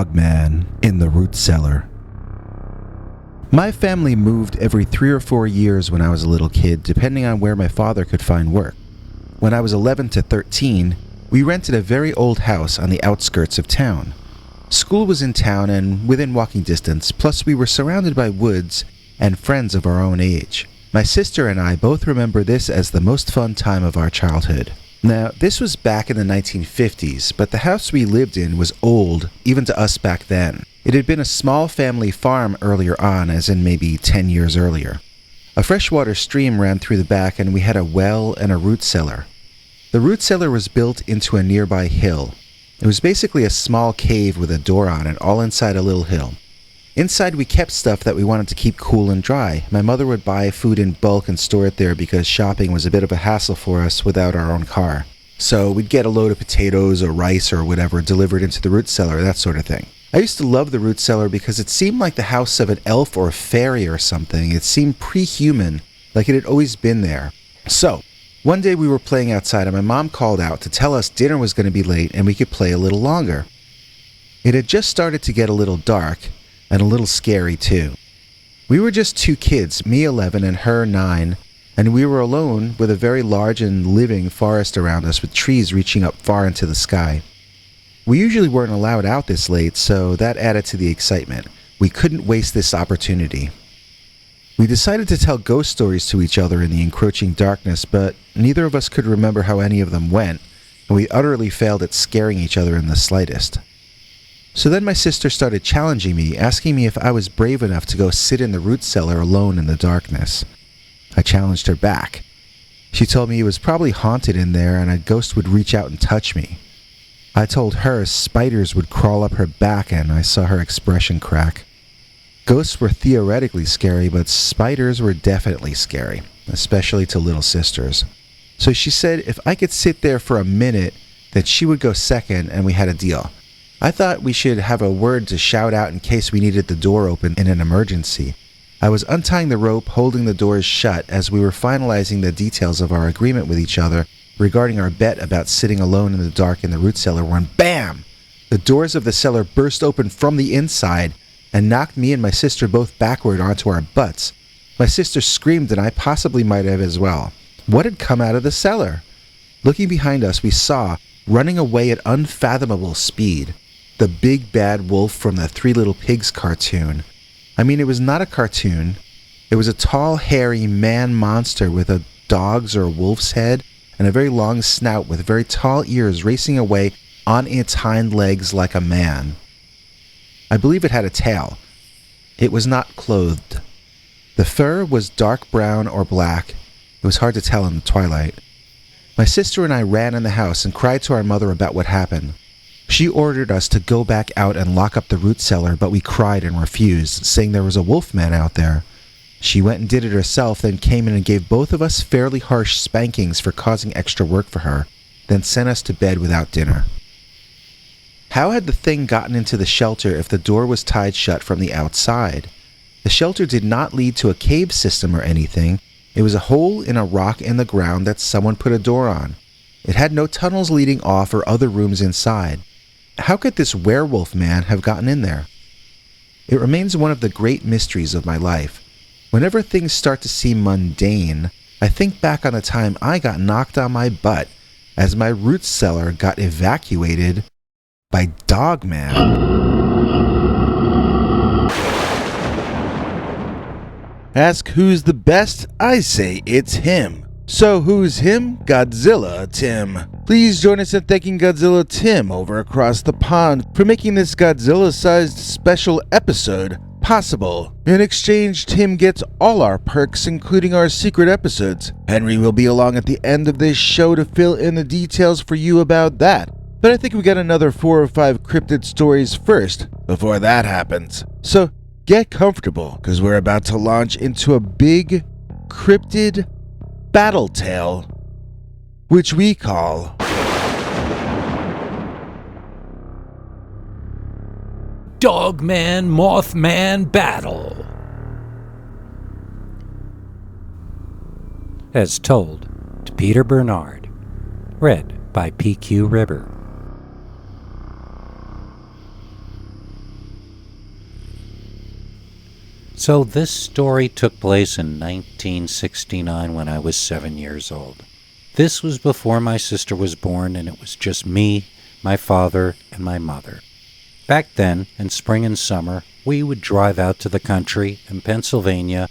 Dogman in the root cellar. My family moved every 3 or 4 years when I was a little kid, depending on where my father could find work. When I was 11 to 13, we rented a very old house on the outskirts of town. School was in town and within walking distance, plus we were surrounded by woods and friends of our own age. My sister and I both remember this as the most fun time of our childhood. Now, this was back in the 1950s, but the house we lived in was old, even to us back then. It had been a small family farm earlier on, as in maybe 10 years earlier. A freshwater stream ran through the back and we had a well and a root cellar. The root cellar was built into a nearby hill. It was basically a small cave with a door on it, all inside a little hill. Inside we kept stuff that we wanted to keep cool and dry. My mother would buy food in bulk and store it there because shopping was a bit of a hassle for us without our own car. So we'd get a load of potatoes or rice or whatever delivered into the root cellar, that sort of thing. I used to love the root cellar because it seemed like the house of an elf or a fairy or something. It seemed pre-human, like it had always been there. So, one day we were playing outside and my mom called out to tell us dinner was going to be late and we could play a little longer. It had just started to get a little dark, and a little scary too. We were just 2 kids, me 11 and her 9, and we were alone with a very large and living forest around us with trees reaching up far into the sky. We usually weren't allowed out this late, so that added to the excitement. We couldn't waste this opportunity. We decided to tell ghost stories to each other in the encroaching darkness, but neither of us could remember how any of them went, and we utterly failed at scaring each other in the slightest. So then my sister started challenging me, asking me if I was brave enough to go sit in the root cellar alone in the darkness. I challenged her back. She told me it was probably haunted in there and a ghost would reach out and touch me. I told her spiders would crawl up her back and I saw her expression crack. Ghosts were theoretically scary, but spiders were definitely scary, especially to little sisters. So she said if I could sit there for a minute, then she would go second and we had a deal. I thought we should have a word to shout out in case we needed the door open in an emergency. I was untying the rope, holding the doors shut as we were finalizing the details of our agreement with each other regarding our bet about sitting alone in the dark in the root cellar when BAM! The doors of the cellar burst open from the inside and knocked me and my sister both backward onto our butts. My sister screamed and I possibly might have as well. What had come out of the cellar? Looking behind us, we saw, running away at unfathomable speed, the big bad wolf from the Three Little Pigs cartoon. I mean, it was not a cartoon. It was a tall, hairy man monster with a dog's or wolf's head and a very long snout with very tall ears racing away on its hind legs like a man. I believe it had a tail. It was not clothed. The fur was dark brown or black. It was hard to tell in the twilight. My sister and I ran in the house and cried to our mother about what happened. She ordered us to go back out and lock up the root cellar, but we cried and refused, saying there was a wolfman out there. She went and did it herself, then came in and gave both of us fairly harsh spankings for causing extra work for her, then sent us to bed without dinner. How had the thing gotten into the shelter if the door was tied shut from the outside? The shelter did not lead to a cave system or anything. It was a hole in a rock in the ground that someone put a door on. It had no tunnels leading off or other rooms inside. How could this werewolf man have gotten in there? It remains one of the great mysteries of my life. Whenever things start to seem mundane, I think back on the time I got knocked on my butt as my root cellar got evacuated by Dogman. Ask who's the best? I say it's him. So who's him? Godzilla Tim. Please join us in thanking Godzilla Tim over across the pond for making this Godzilla-sized special episode possible. In exchange, Tim gets all our perks, including our secret episodes. Henry will be along at the end of this show to fill in the details for you about that. But I think we got another 4 or 5 cryptid stories first before that happens. So get comfortable, because we're about to launch into a big cryptid battle tale, which we call Dogman Mothman Battle. As told to Peter Bernard. Read by PQ River. So this story took place in 1969 when I was 7 years old. This was before my sister was born, and it was just me, my father, and my mother. Back then, in spring and summer, we would drive out to the country in Pennsylvania,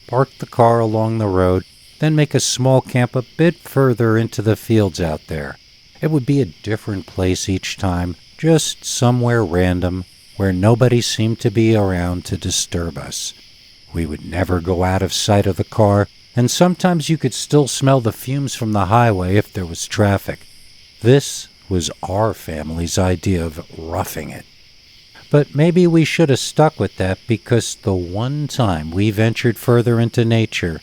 park the car along the road, then make a small camp a bit further into the fields out there. It would be a different place each time, just somewhere random, where nobody seemed to be around to disturb us. We would never go out of sight of the car, and sometimes you could still smell the fumes from the highway if there was traffic. This was our family's idea of roughing it. But maybe we should have stuck with that, because the one time we ventured further into nature,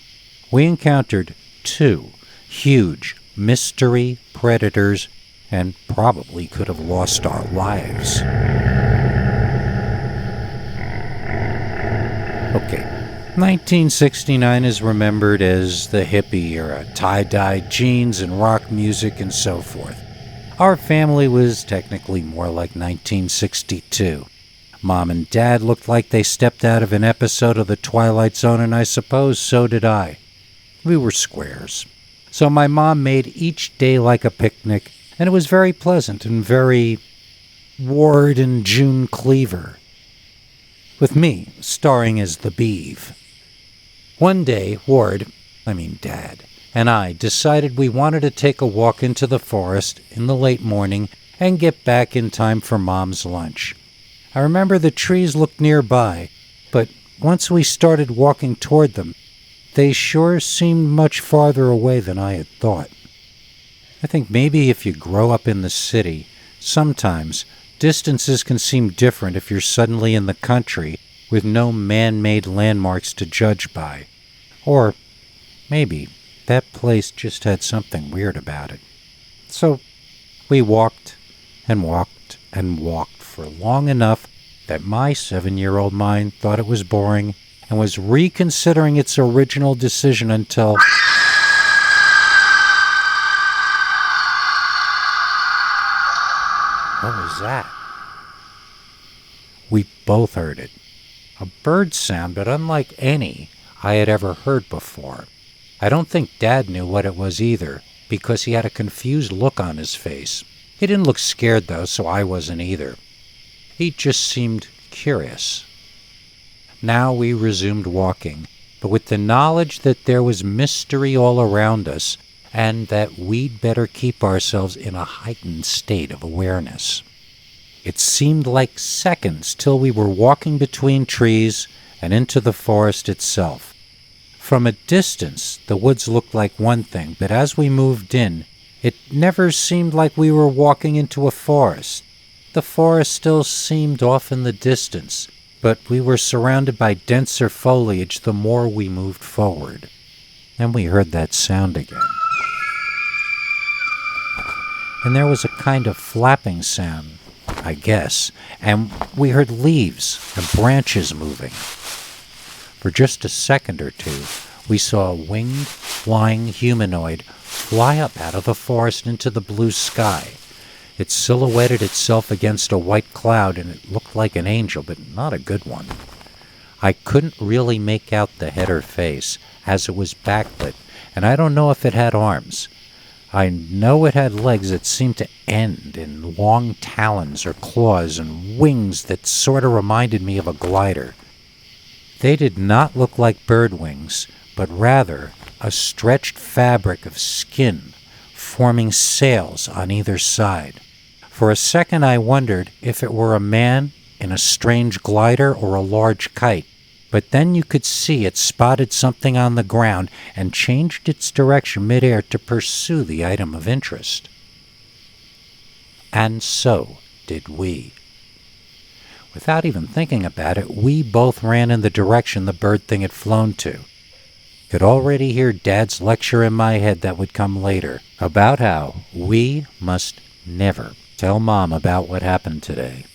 we encountered 2 huge mystery predators and probably could have lost our lives. Okay, 1969 is remembered as the hippie era, tie-dyed jeans and rock music and so forth. Our family was technically more like 1962. Mom and Dad looked like they stepped out of an episode of The Twilight Zone, and I suppose so did I. We were squares. So my mom made each day like a picnic, and it was very pleasant and very Ward and June Cleaver, with me starring as the Beeve. One day, Dad, and I decided we wanted to take a walk into the forest in the late morning and get back in time for Mom's lunch. I remember the trees looked nearby, but once we started walking toward them, they sure seemed much farther away than I had thought. I think maybe if you grow up in the city, sometimes distances can seem different if you're suddenly in the country with no man-made landmarks to judge by. Or maybe that place just had something weird about it. So we walked and walked and walked for long enough that my 7-year-old mind thought it was boring and was reconsidering its original decision until... What was that? We both heard it. A bird sound, but unlike any I had ever heard before. I don't think Dad knew what it was either, because he had a confused look on his face. He didn't look scared, though, so I wasn't either. He just seemed curious. Now we resumed walking, but with the knowledge that there was mystery all around us, and that we'd better keep ourselves in a heightened state of awareness. It seemed like seconds till we were walking between trees and into the forest itself. From a distance, the woods looked like one thing, but as we moved in, it never seemed like we were walking into a forest. The forest still seemed off in the distance, but we were surrounded by denser foliage the more we moved forward. Then we heard that sound again. And there was a kind of flapping sound, I guess, and we heard leaves and branches moving. For just a second or two, we saw a winged, flying humanoid fly up out of the forest into the blue sky. It silhouetted itself against a white cloud, and it looked like an angel, but not a good one. I couldn't really make out the head or face, as it was backlit, and I don't know if it had arms. I know it had legs that seemed to end in long talons or claws and wings that sort of reminded me of a glider. They did not look like bird wings, but rather a stretched fabric of skin forming sails on either side. For a second I wondered if it were a man in a strange glider or a large kite, but then you could see it spotted something on the ground and changed its direction midair to pursue the item of interest. And so did we. Without even thinking about it, we both ran in the direction the bird thing had flown to. Could already hear Dad's lecture in my head that would come later, about how we must never tell Mom about what happened today.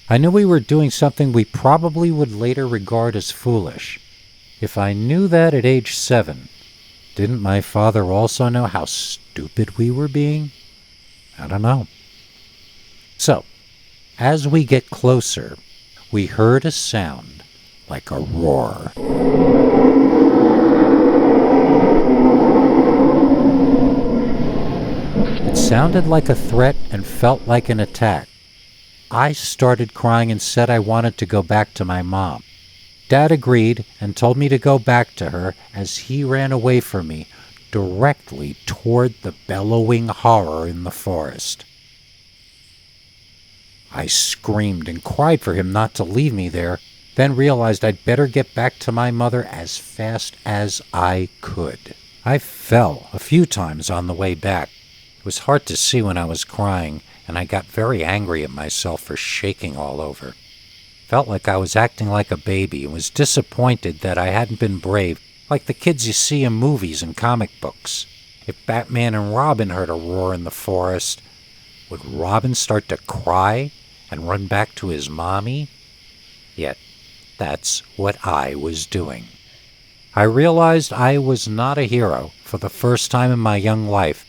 I knew we were doing something we probably would later regard as foolish. If I knew that at age 7, didn't my father also know how stupid we were being? I don't know. So, as we get closer, we heard a sound like a roar. It sounded like a threat and felt like an attack. I started crying and said I wanted to go back to my mom. Dad agreed and told me to go back to her as he ran away from me, directly toward the bellowing horror in the forest. I screamed and cried for him not to leave me there, then realized I'd better get back to my mother as fast as I could. I fell a few times on the way back. It was hard to see when I was crying, and I got very angry at myself for shaking all over. Felt like I was acting like a baby and was disappointed that I hadn't been brave, like the kids you see in movies and comic books. If Batman and Robin heard a roar in the forest, would Robin start to cry and run back to his mommy? Yet, that's what I was doing. I realized I was not a hero for the first time in my young life,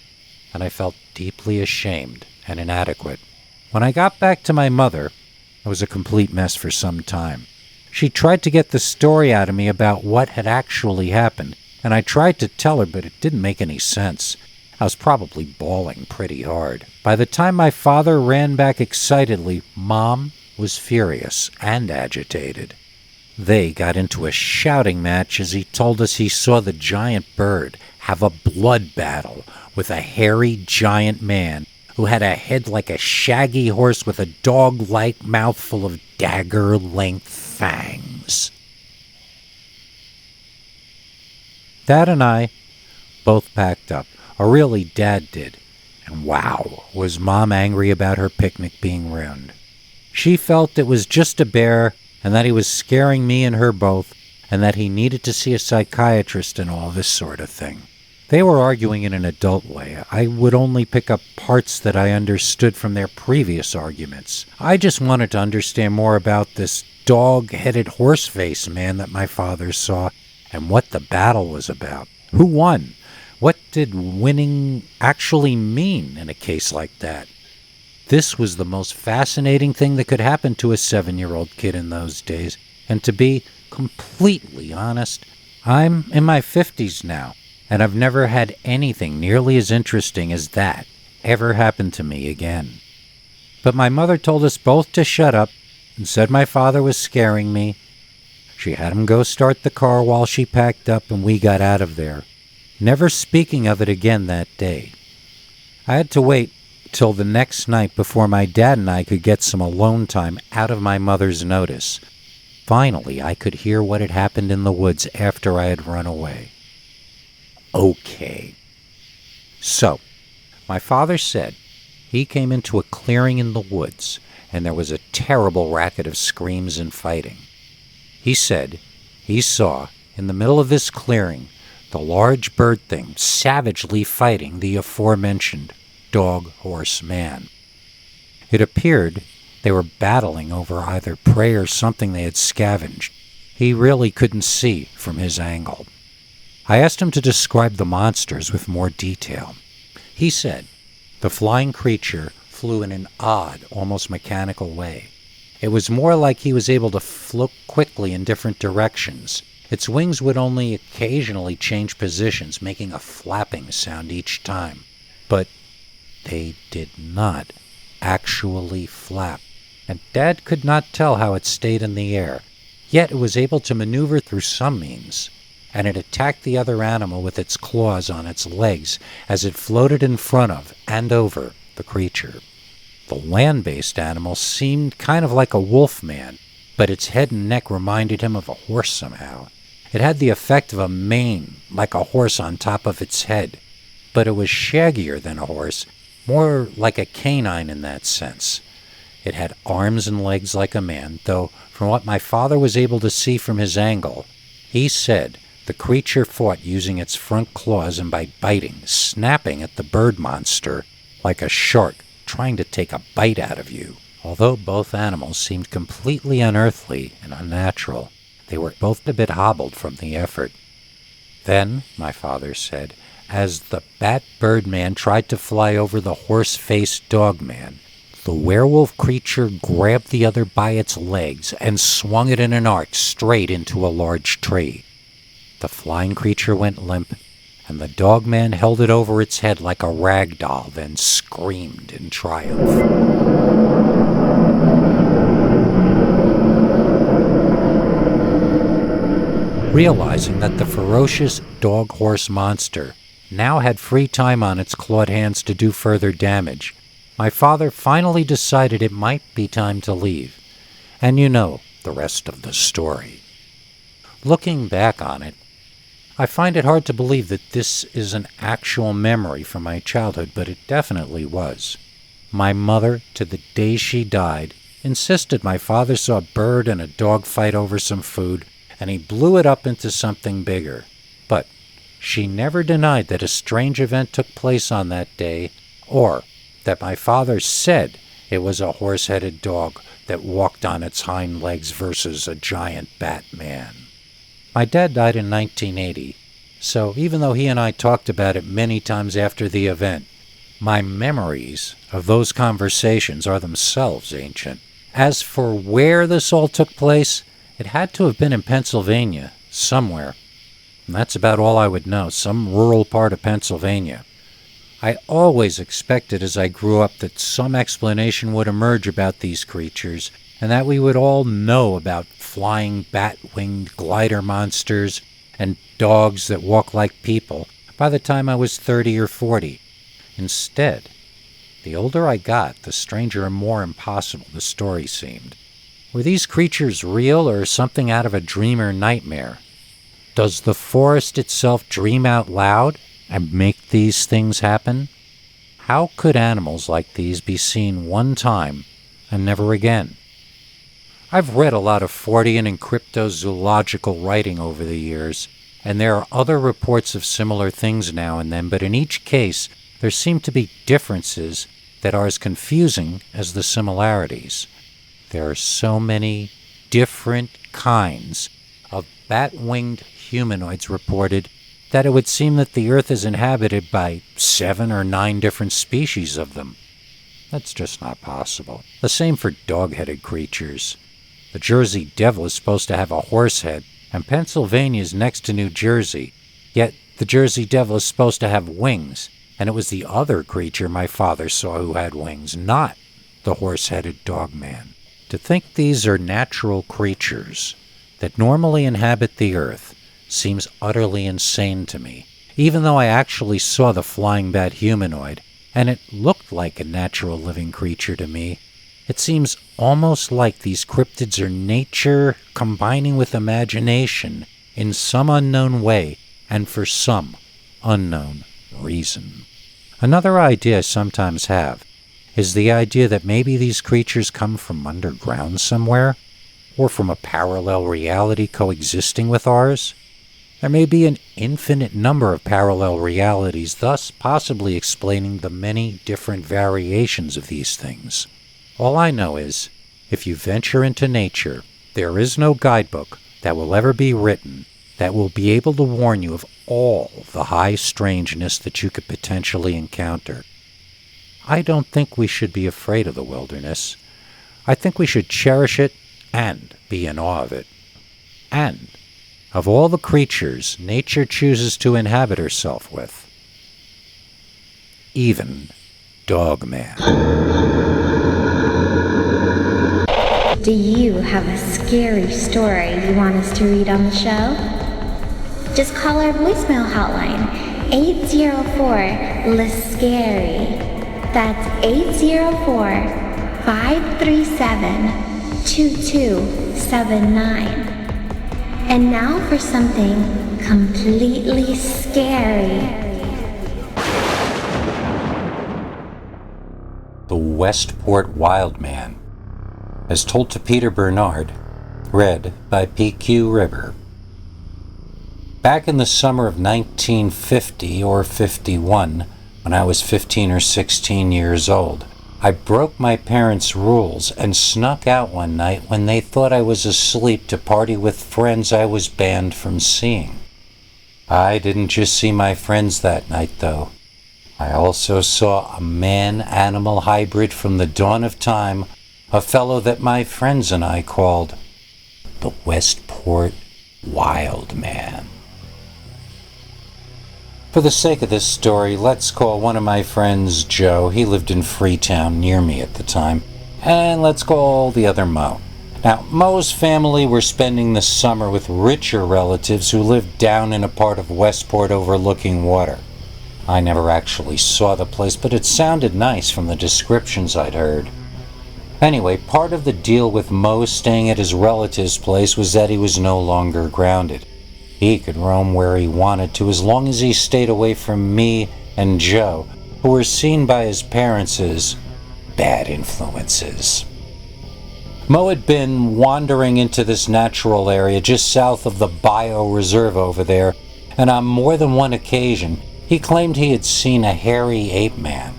and I felt deeply ashamed and inadequate. When I got back to my mother, I was a complete mess for some time. She tried to get the story out of me about what had actually happened, and I tried to tell her, but it didn't make any sense. I was probably bawling pretty hard. By the time my father ran back excitedly, Mom was furious and agitated. They got into a shouting match as he told us he saw the giant bird have a blood battle with a hairy giant man who had a head like a shaggy horse with a dog-like mouth full of dagger-length fangs. Dad and I both packed up, or really Dad did, and wow, was Mom angry about her picnic being ruined. She felt it was just a bear and that he was scaring me and her both, and that he needed to see a psychiatrist and all this sort of thing. They were arguing in an adult way. I would only pick up parts that I understood from their previous arguments. I just wanted to understand more about this dog-headed horse-face man that my father saw and what the battle was about. Who won? What did winning actually mean in a case like that? This was the most fascinating thing that could happen to a 7-year-old kid in those days. And to be completely honest, I'm in my 50s now, and I've never had anything nearly as interesting as that ever happen to me again. But my mother told us both to shut up and said my father was scaring me. She had him go start the car while she packed up and we got out of there, never speaking of it again that day. I had to wait till the next night before my dad and I could get some alone time out of my mother's notice. Finally, I could hear what had happened in the woods after I had run away. Okay. So, my father said he came into a clearing in the woods, and there was a terrible racket of screams and fighting. He said he saw, in the middle of this clearing, the large bird thing savagely fighting the aforementioned dog-horse man. It appeared they were battling over either prey or something they had scavenged. He really couldn't see from his angle. I asked him to describe the monsters with more detail. He said the flying creature flew in an odd, almost mechanical way. It was more like he was able to float quickly in different directions. Its wings would only occasionally change positions, making a flapping sound each time. But they did not actually flap, and Dad could not tell how it stayed in the air. Yet it was able to maneuver through some means, and it attacked the other animal with its claws on its legs as it floated in front of and over the creature. The land-based animal seemed kind of like a wolf man, but its head and neck reminded him of a horse somehow. It had the effect of a mane, like a horse on top of its head, but it was shaggier than a horse, more like a canine in that sense. It had arms and legs like a man, though from what my father was able to see from his angle, he said the creature fought using its front claws and by biting, snapping at the bird monster like a shark trying to take a bite out of you. Although both animals seemed completely unearthly and unnatural, they were both a bit hobbled from the effort. Then, my father said, as the bat-bird man tried to fly over the horse-faced Dogman, The werewolf creature grabbed the other by its legs and swung it in an arc straight into a large tree. The flying creature went limp, and the Dogman held it over its head like a rag doll, then screamed in triumph. Realizing that the ferocious dog-horse monster now had free time on its clawed hands to do further damage, my father finally decided it might be time to leave. And you know the rest of the story. Looking back on it, I find it hard to believe that this is an actual memory from my childhood, but it definitely was. My mother, to the day she died, insisted my father saw a bird and a dog fight over some food, and he blew it up into something bigger. But she never denied that a strange event took place on that day, or that my father said it was a horse-headed dog that walked on its hind legs versus a giant Batman. My dad died in 1980, so even though he and I talked about it many times after the event, my memories of those conversations are themselves ancient. As for where this all took place, it had to have been in Pennsylvania, somewhere. And that's about all I would know, some rural part of Pennsylvania. I always expected as I grew up that some explanation would emerge about these creatures, and that we would all know about flying bat-winged glider monsters and dogs that walk like people by the time I was 30 or 40. Instead, the older I got, the stranger and more impossible the story seemed. Were these creatures real or something out of a dream or nightmare? Does the forest itself dream out loud and make these things happen? How could animals like these be seen one time and never again? I've read a lot of Fortean and cryptozoological writing over the years, and there are other reports of similar things now and then, but in each case, there seem to be differences that are as confusing as the similarities. There are so many different kinds of bat-winged humanoids reported that it would seem that the Earth is inhabited by 7 or 9 different species of them. That's just not possible. The same for dog-headed creatures. The Jersey Devil is supposed to have a horse head, and Pennsylvania is next to New Jersey. Yet the Jersey Devil is supposed to have wings, and it was the other creature my father saw who had wings, not the horse-headed Dogman. To think these are natural creatures that normally inhabit the Earth seems utterly insane to me, even though I actually saw the flying bat humanoid, and it looked like a natural living creature to me. It seems almost like these cryptids are nature combining with imagination in some unknown way and for some unknown reason. Another idea I sometimes have is the idea that maybe these creatures come from underground somewhere, or from a parallel reality coexisting with ours. There may be an infinite number of parallel realities, thus possibly explaining the many different variations of these things. All I know is, if you venture into nature, there is no guidebook that will ever be written that will be able to warn you of all the high strangeness that you could potentially encounter. I don't think we should be afraid of the wilderness. I think we should cherish it and be in awe of it. And of all the creatures nature chooses to inhabit herself with, even Dogman. Do you have a scary story you want us to read on the show? Just call our voicemail hotline, 804-LIST-SCARY. That's 804-537-2279. And now for something completely scary. The Westport Wild Man, as told to Peter Bernard, read by PQ River. Back in the summer of 1950 or 51, when I was 15 or 16 years old, I broke my parents' rules and snuck out one night when they thought I was asleep to party with friends I was banned from seeing. I didn't just see my friends that night, though. I also saw a man-animal hybrid from the dawn of time, a fellow that my friends and I called the Westport Wild Man. For the sake of this story, let's call one of my friends Joe. He lived in Freetown near me at the time. And let's call the other Mo. Now, Mo's family were spending the summer with richer relatives who lived down in a part of Westport overlooking water. I never actually saw the place, but it sounded nice from the descriptions I'd heard. Anyway, part of the deal with Mo staying at his relative's place was that he was no longer grounded. He could roam where he wanted to as long as he stayed away from me and Joe, who were seen by his parents as bad influences. Mo had been wandering into this natural area just south of the bioreserve over there, and on more than one occasion, he claimed he had seen a hairy ape man.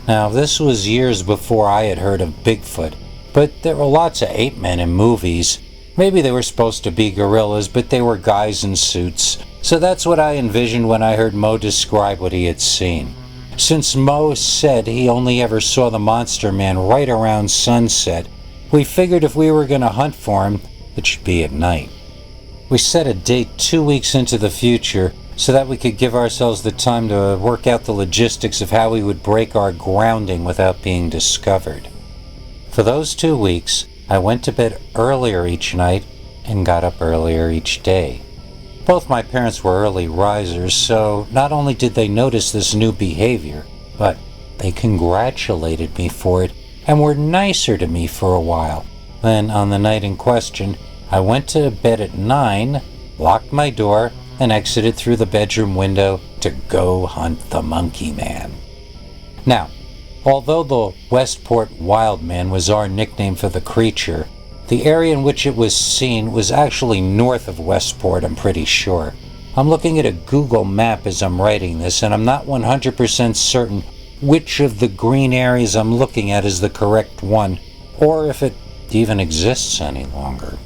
Now, this was years before I had heard of Bigfoot, but there were lots of ape men in movies. Maybe they were supposed to be gorillas, but they were guys in suits, so that's what I envisioned when I heard Mo describe what he had seen. Since Mo said he only ever saw the monster man right around sunset, we figured if we were going to hunt for him, it should be at night. We set a date 2 weeks into the future so that we could give ourselves the time to work out the logistics of how we would break our grounding without being discovered. For those 2 weeks, I went to bed earlier each night and got up earlier each day. Both my parents were early risers, so not only did they notice this new behavior, but they congratulated me for it and were nicer to me for a while. Then, on the night in question, I went to bed at 9, locked my door, and exited through the bedroom window to go hunt the Monkey Man. Now, although the Westport Wild Man was our nickname for the creature, the area in which it was seen was actually north of Westport, I'm pretty sure. I'm looking at a Google map as I'm writing this, and I'm not 100% certain which of the green areas I'm looking at is the correct one, or if it even exists any longer.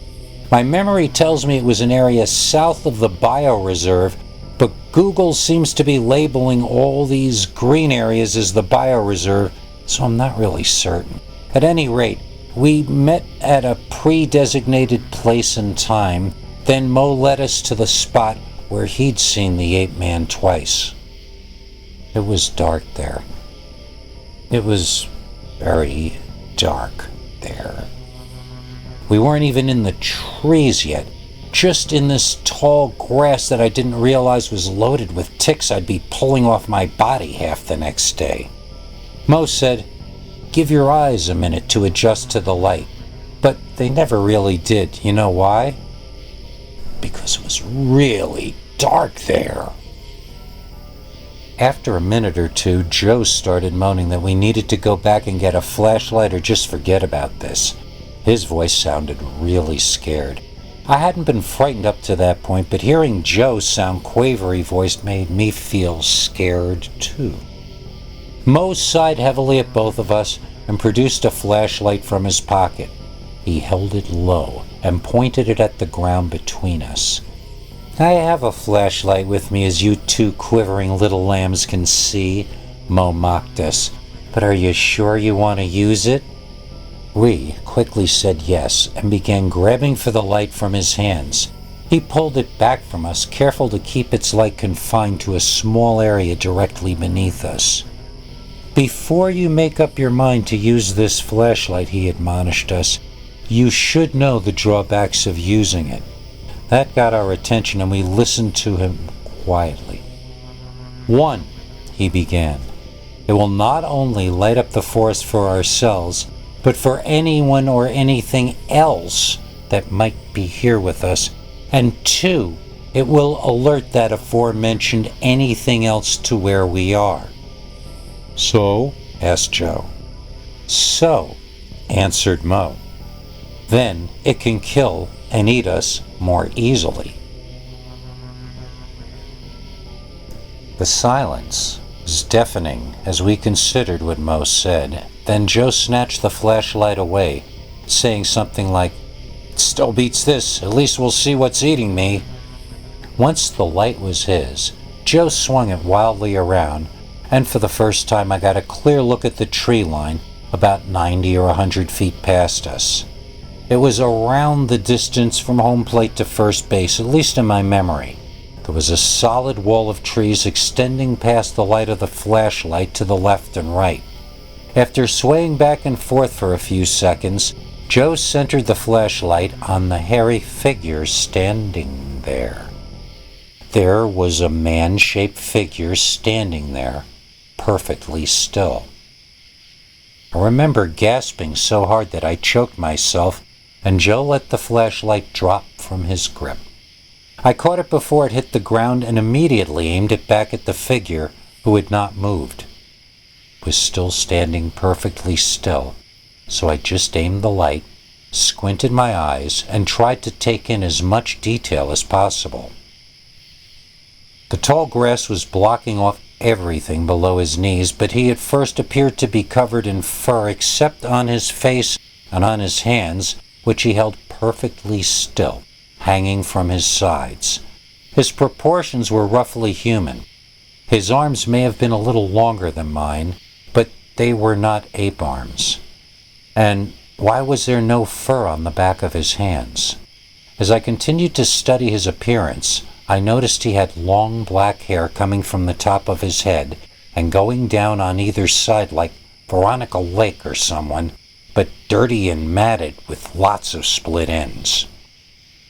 My memory tells me it was an area south of the bioreserve, but Google seems to be labeling all these green areas as the bioreserve, so I'm not really certain. At any rate, we met at a pre-designated place and time, then Mo led us to the spot where he'd seen the ape man twice. It was dark there. It was very dark there. We weren't even in the trees yet, just in this tall grass that I didn't realize was loaded with ticks I'd be pulling off my body half the next day. Mo said, "Give your eyes a minute to adjust to the light." But they never really did. You know why? Because it was really dark there. After a minute or two, Joe started moaning that we needed to go back and get a flashlight or just forget about this. His voice sounded really scared. I hadn't been frightened up to that point, but hearing Joe sound quavery-voiced made me feel scared too. Mo sighed heavily at both of us and produced a flashlight from his pocket. He held it low and pointed it at the ground between us. "I have a flashlight with me, as you two quivering little lambs can see," Mo mocked us. "But are you sure you want to use it?" We quickly said yes and began grabbing for the light from his hands. He pulled it back from us, careful to keep its light confined to a small area directly beneath us. "Before you make up your mind to use this flashlight," he admonished us, "you should know the drawbacks of using it." That got our attention and we listened to him quietly. "1," he began, "it will not only light up the forest for ourselves, but for anyone or anything else that might be here with us. And 2, it will alert that aforementioned anything else to where we are." "So?" asked Joe. "So," answered Mo. "Then it can kill and eat us more easily." The silence was deafening as we considered what Mo said. Then Joe snatched the flashlight away, saying something like, "It still beats this. At least we'll see what's eating me." Once the light was his, Joe swung it wildly around, and for the first time I got a clear look at the tree line about 90 or 100 feet past us. It was around the distance from home plate to first base, at least in my memory. There was a solid wall of trees extending past the light of the flashlight to the left and right. After swaying back and forth for a few seconds, Joe centered the flashlight on the hairy figure standing there. There was a man-shaped figure standing there, perfectly still. I remember gasping so hard that I choked myself, and Joe let the flashlight drop from his grip. I caught it before it hit the ground and immediately aimed it back at the figure, who had not moved. It was still standing perfectly still, so I just aimed the light, squinted my eyes, and tried to take in as much detail as possible. The tall grass was blocking off everything below his knees, but he at first appeared to be covered in fur except on his face and on his hands, which he held perfectly still, hanging from his sides. His proportions were roughly human. His arms may have been a little longer than mine, but they were not ape arms. And why was there no fur on the back of his hands? As I continued to study his appearance, I noticed he had long black hair coming from the top of his head and going down on either side like Veronica Lake or someone, but dirty and matted with lots of split ends.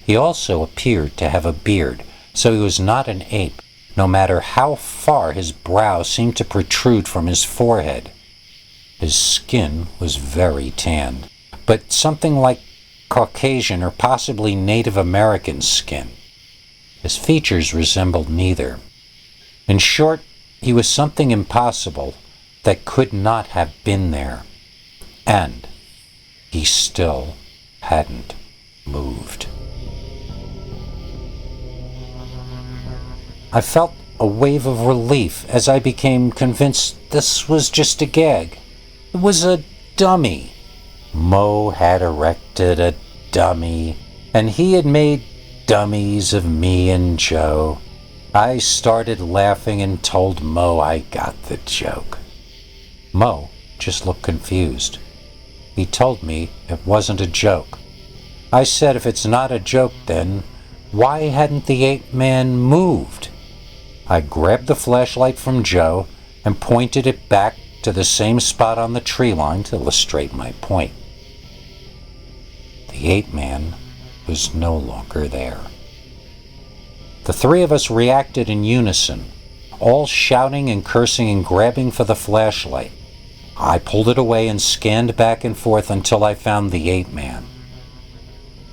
He also appeared to have a beard, so he was not an ape, no matter how far his brow seemed to protrude from his forehead. His skin was very tanned, but something like Caucasian or possibly Native American skin. His features resembled neither. In short, he was something impossible that could not have been there. And he still hadn't moved. I felt a wave of relief as I became convinced this was just a gag. It was a dummy. Mo had erected a dummy, and he had made dummies of me and Joe. I started laughing and told Mo I got the joke. Mo just looked confused. He told me it wasn't a joke. I said if it's not a joke then, why hadn't the ape man moved? I grabbed the flashlight from Joe and pointed it back to the same spot on the tree line to illustrate my point. The ape man was no longer there. The three of us reacted in unison, all shouting and cursing and grabbing for the flashlight. I pulled it away and scanned back and forth until I found the ape man.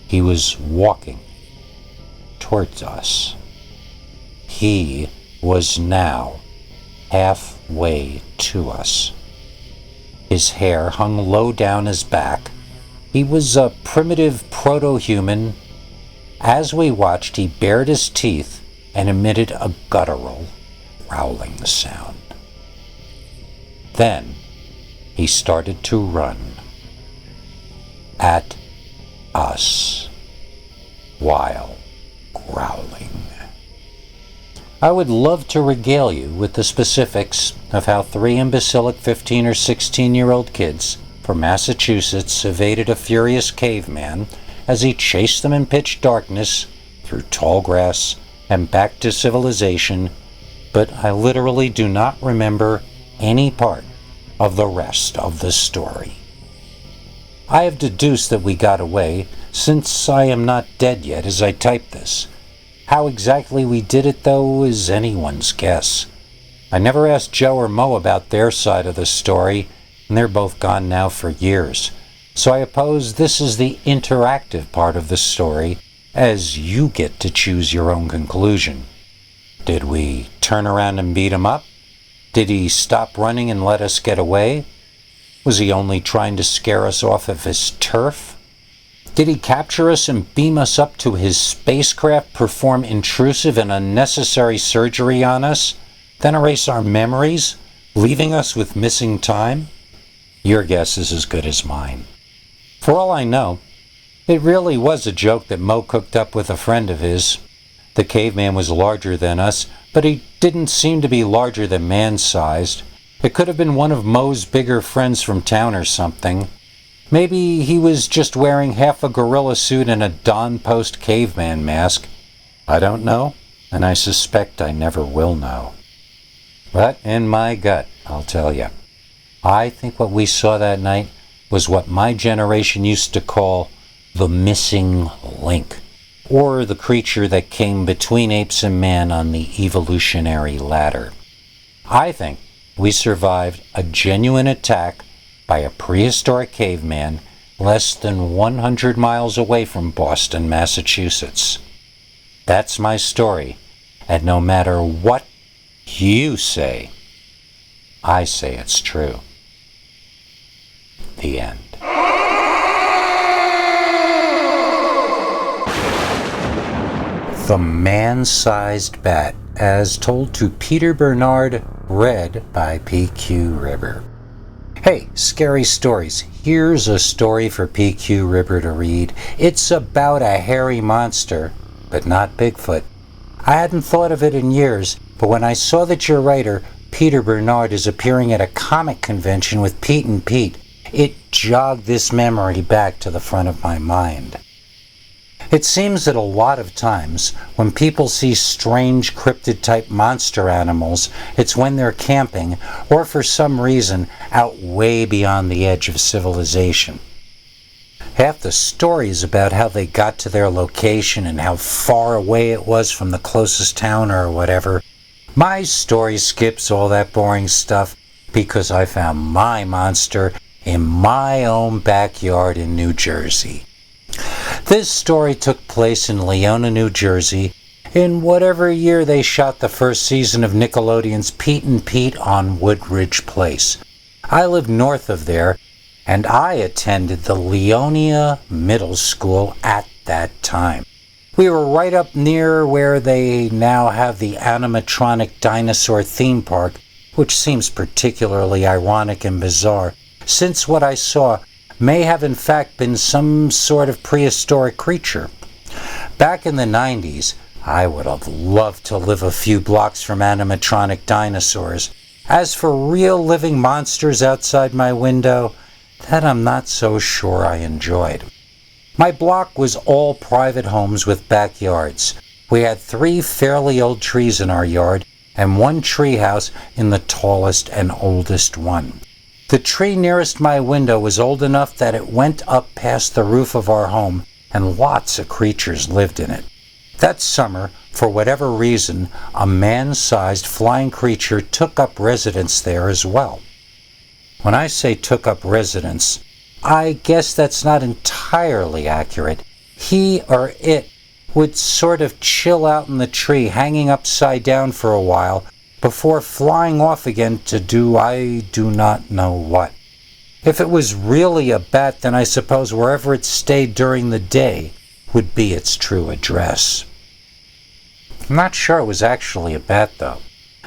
He was walking towards us. He was now halfway to us. His hair hung low down his back. He was a primitive proto-human. As we watched, he bared his teeth and emitted a guttural, growling sound. Then he started to run at us while growling. I would love to regale you with the specifics of how three imbecilic 15 or 16-year-old kids from Massachusetts evaded a furious caveman as he chased them in pitch darkness through tall grass and back to civilization, but I literally do not remember any part of the rest of the story. I have deduced that we got away, since I am not dead yet as I type this. How exactly we did it, though, is anyone's guess. I never asked Joe or Mo about their side of the story, and they're both gone now for years. So I suppose this is the interactive part of the story, as you get to choose your own conclusion. Did we turn around and beat him up? Did he stop running and let us get away? Was he only trying to scare us off of his turf? Did he capture us and beam us up to his spacecraft, perform intrusive and unnecessary surgery on us, then erase our memories, leaving us with missing time? Your guess is as good as mine. For all I know, it really was a joke that Mo cooked up with a friend of his. The caveman was larger than us, but he didn't seem to be larger than man-sized. It could have been one of Moe's bigger friends from town or something. Maybe he was just wearing half a gorilla suit and a Don Post caveman mask. I don't know, and I suspect I never will know. But in my gut, I'll tell you, I think what we saw that night was what my generation used to call the missing link, or the creature that came between apes and man on the evolutionary ladder. I think we survived a genuine attack by a prehistoric caveman less than 100 miles away from Boston, Massachusetts. That's my story, and no matter what you say, I say it's true. The end. The Man-Sized Bat, as told to Peter Bernard, read by PQ Ribber. Hey, scary stories. Here's a story for PQ Ribber to read. It's about a hairy monster, but not Bigfoot. I hadn't thought of it in years, but when I saw that your writer, Peter Bernard, is appearing at a comic convention with Pete and Pete, it jogged this memory back to the front of my mind. It seems that a lot of times, when people see strange cryptid-type monster animals, it's when they're camping, or for some reason, out way beyond the edge of civilization. Half the story is about how they got to their location and how far away it was from the closest town or whatever. My story skips all that boring stuff because I found my monster in my own backyard in New Jersey. This story took place in Leona, New Jersey, in whatever year they shot the first season of Nickelodeon's Pete and Pete on Woodridge Place. I lived north of there, and I attended the Leonia Middle School at that time. We were right up near where they now have the animatronic dinosaur theme park, which seems particularly ironic and bizarre, since what I saw may have in fact been some sort of prehistoric creature. Back in the 90s, I would have loved to live a few blocks from animatronic dinosaurs. As for real living monsters outside my window, that I'm not so sure I enjoyed. My block was all private homes with backyards. We had 3 fairly old trees in our yard and 1 tree house in the tallest and oldest one. The tree nearest my window was old enough that it went up past the roof of our home, and lots of creatures lived in it. That summer, for whatever reason, a man-sized flying creature took up residence there as well. When I say took up residence, I guess that's not entirely accurate. He or it would sort of chill out in the tree, hanging upside down for a while, before flying off again to do I do not know what. If it was really a bat, then I suppose wherever it stayed during the day would be its true address. I'm not sure it was actually a bat, though.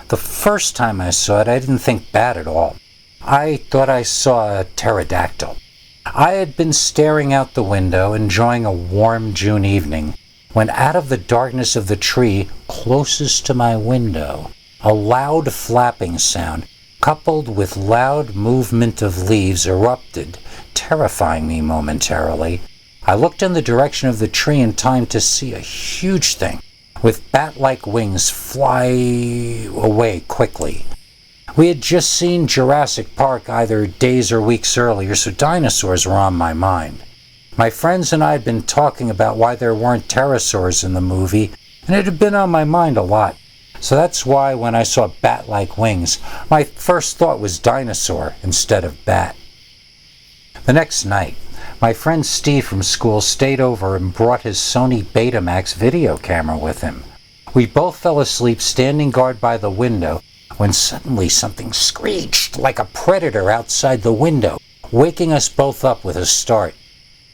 The first time I saw it, I didn't think bat at all. I thought I saw a pterodactyl. I had been staring out the window, enjoying a warm June evening, when out of the darkness of the tree closest to my window, a loud flapping sound, coupled with loud movement of leaves, erupted, terrifying me momentarily. I looked in the direction of the tree in time to see a huge thing, with bat-like wings, fly away quickly. We had just seen Jurassic Park either days or weeks earlier, so dinosaurs were on my mind. My friends and I had been talking about why there weren't pterosaurs in the movie, and it had been on my mind a lot. So that's why when I saw bat-like wings, my first thought was dinosaur instead of bat. The next night, my friend Steve from school stayed over and brought his Sony Betamax video camera with him. We both fell asleep standing guard by the window when suddenly something screeched like a predator outside the window, waking us both up with a start.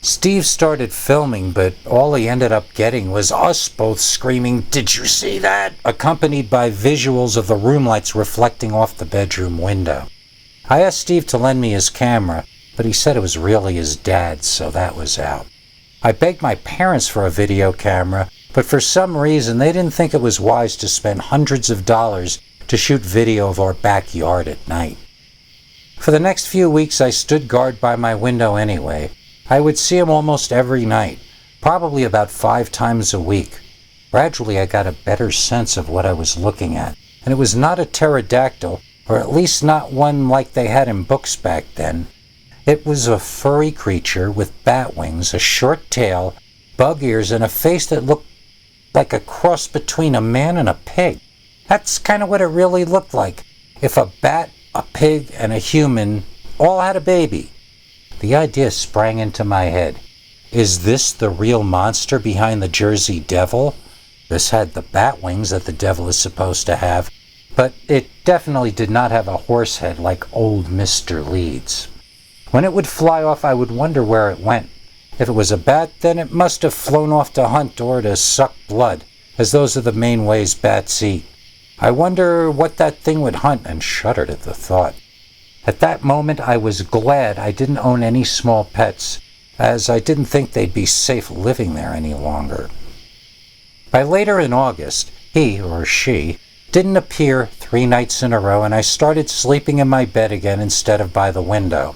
Steve started filming, but all he ended up getting was us both screaming, "Did you see that?" accompanied by visuals of the room lights reflecting off the bedroom window. I asked Steve to lend me his camera, but he said it was really his dad's, so that was out. I begged my parents for a video camera, but for some reason they didn't think it was wise to spend hundreds of dollars to shoot video of our backyard at night. For the next few weeks I stood guard by my window anyway. I would see him almost every night, probably about 5 times a week. Gradually I got a better sense of what I was looking at, and it was not a pterodactyl, or at least not one like they had in books back then. It was a furry creature with bat wings, a short tail, bug ears, and a face that looked like a cross between a man and a pig. That's kind of what it really looked like, if a bat, a pig, and a human all had a baby. The idea sprang into my head. Is this the real monster behind the Jersey Devil? This had the bat wings that the devil is supposed to have, but it definitely did not have a horse head like old Mr. Leeds. When it would fly off, I would wonder where it went. If it was a bat, then it must have flown off to hunt or to suck blood, as those are the main ways bats eat. I wonder what that thing would hunt, and shuddered at the thought. At that moment, I was glad I didn't own any small pets, as I didn't think they'd be safe living there any longer. By later in August, he, or she, didn't appear 3 nights in a row, and I started sleeping in my bed again instead of by the window.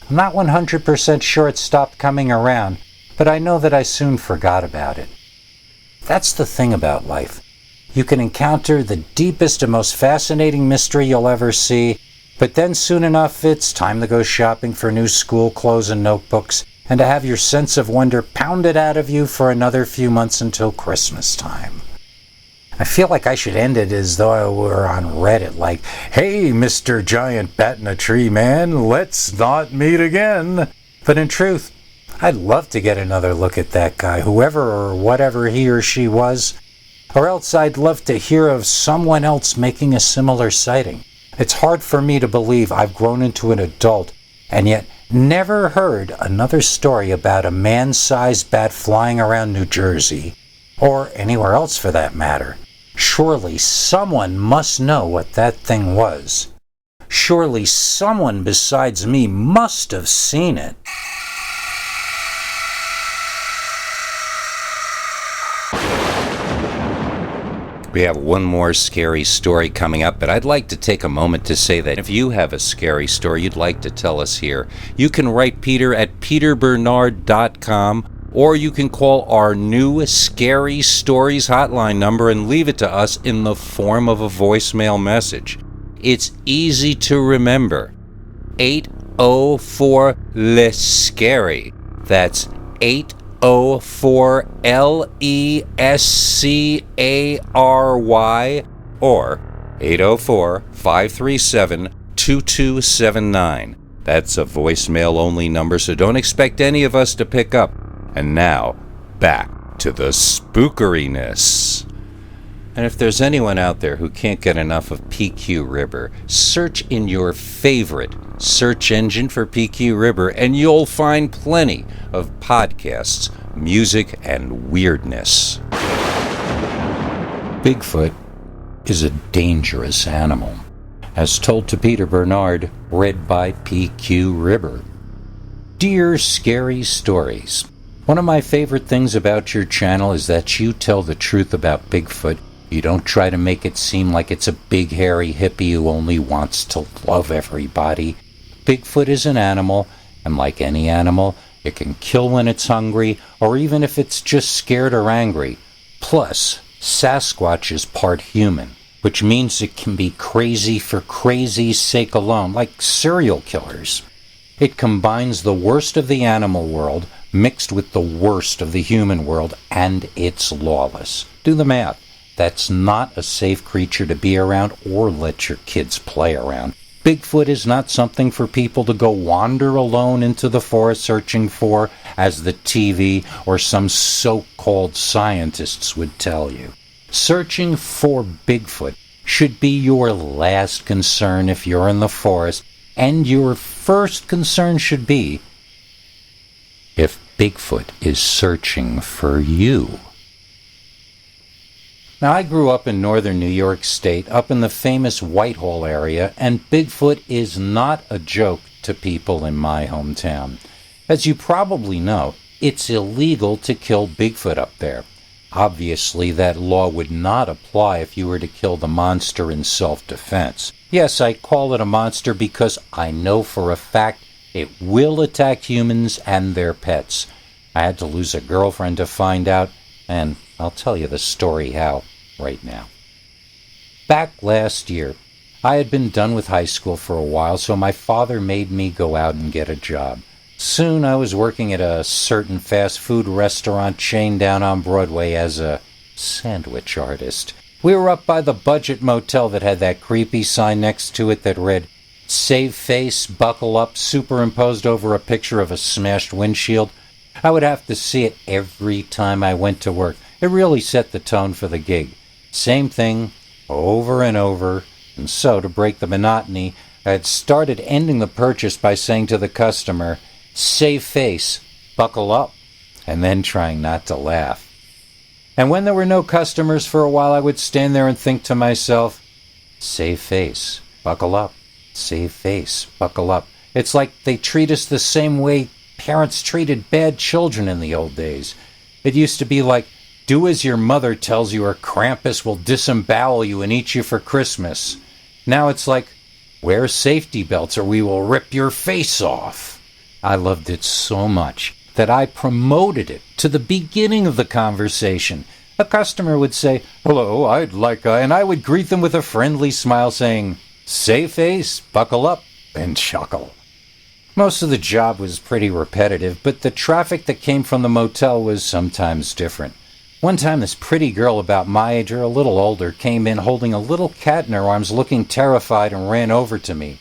I'm not 100% sure it stopped coming around, but I know that I soon forgot about it. That's the thing about life. You can encounter the deepest and most fascinating mystery you'll ever see, but then soon enough it's time to go shopping for new school clothes and notebooks, and to have your sense of wonder pounded out of you for another few months until Christmas time. I feel like I should end it as though I were on Reddit, like, "Hey, Mr. Giant Bat in a Tree Man, let's not meet again." But in truth, I'd love to get another look at that guy, whoever or whatever he or she was. Or else I'd love to hear of someone else making a similar sighting. It's hard for me to believe I've grown into an adult and yet never heard another story about a man-sized bat flying around New Jersey, or anywhere else for that matter. Surely someone must know what that thing was. Surely someone besides me must have seen it. We have one more scary story coming up, but I'd like to take a moment to say that if you have a scary story you'd like to tell us here, you can write Peter at peterbernard.com, or you can call our new Scary Stories hotline number and leave it to us in the form of a voicemail message. It's easy to remember. 804-LESCARY. That's 804-LESCARY, or 804-537-2279. That's a voicemail-only number, so don't expect any of us to pick up. And now, back to the spookeriness. And if there's anyone out there who can't get enough of PQ River, search in your favorite search engine for PQ River, and you'll find plenty of podcasts, music, and weirdness. Bigfoot is a dangerous animal, as told to Peter Bernard, read by PQ River. Dear Scary Stories, one of my favorite things about your channel is that you tell the truth about Bigfoot. You don't try to make it seem like it's a big hairy hippie who only wants to love everybody. Bigfoot is an animal, and like any animal, it can kill when it's hungry, or even if it's just scared or angry. Plus, Sasquatch is part human, which means it can be crazy for crazy's sake alone, like serial killers. It combines the worst of the animal world mixed with the worst of the human world, and it's lawless. Do the math. That's not a safe creature to be around or let your kids play around. Bigfoot is not something for people to go wander alone into the forest searching for, as the TV or some so-called scientists would tell you. Searching for Bigfoot should be your last concern if you're in the forest, and your first concern should be if Bigfoot is searching for you. Now, I grew up in northern New York State, up in the famous Whitehall area, and Bigfoot is not a joke to people in my hometown. As you probably know, it's illegal to kill Bigfoot up there. Obviously, that law would not apply if you were to kill the monster in self-defense. Yes, I call it a monster because I know for a fact it will attack humans and their pets. I had to lose a girlfriend to find out, and I'll tell you the story how right now. Back last year, I had been done with high school for a while, so my father made me go out and get a job. Soon I was working at a certain fast food restaurant chain down on Broadway as a sandwich artist. We were up by the budget motel that had that creepy sign next to it that read, "Save face, buckle up," superimposed over a picture of a smashed windshield. I would have to see it every time I went to work. It really set the tone for the gig. Same thing, over and over. And so, to break the monotony, I had started ending the purchase by saying to the customer, "Save face, buckle up," and then trying not to laugh. And when there were no customers for a while, I would stand there and think to myself, "Save face, buckle up, save face, buckle up." It's like they treat us the same way parents treated bad children in the old days. It used to be like, do as your mother tells you or Krampus will disembowel you and eat you for Christmas. Now it's like, wear safety belts or we will rip your face off. I loved it so much that I promoted it to the beginning of the conversation. A customer would say, "Hello, I'd like a," and I would greet them with a friendly smile saying, "Save face, buckle up," and chuckle. Most of the job was pretty repetitive, but the traffic that came from the motel was sometimes different. One time this pretty girl about my age or a little older came in holding a little cat in her arms looking terrified and ran over to me.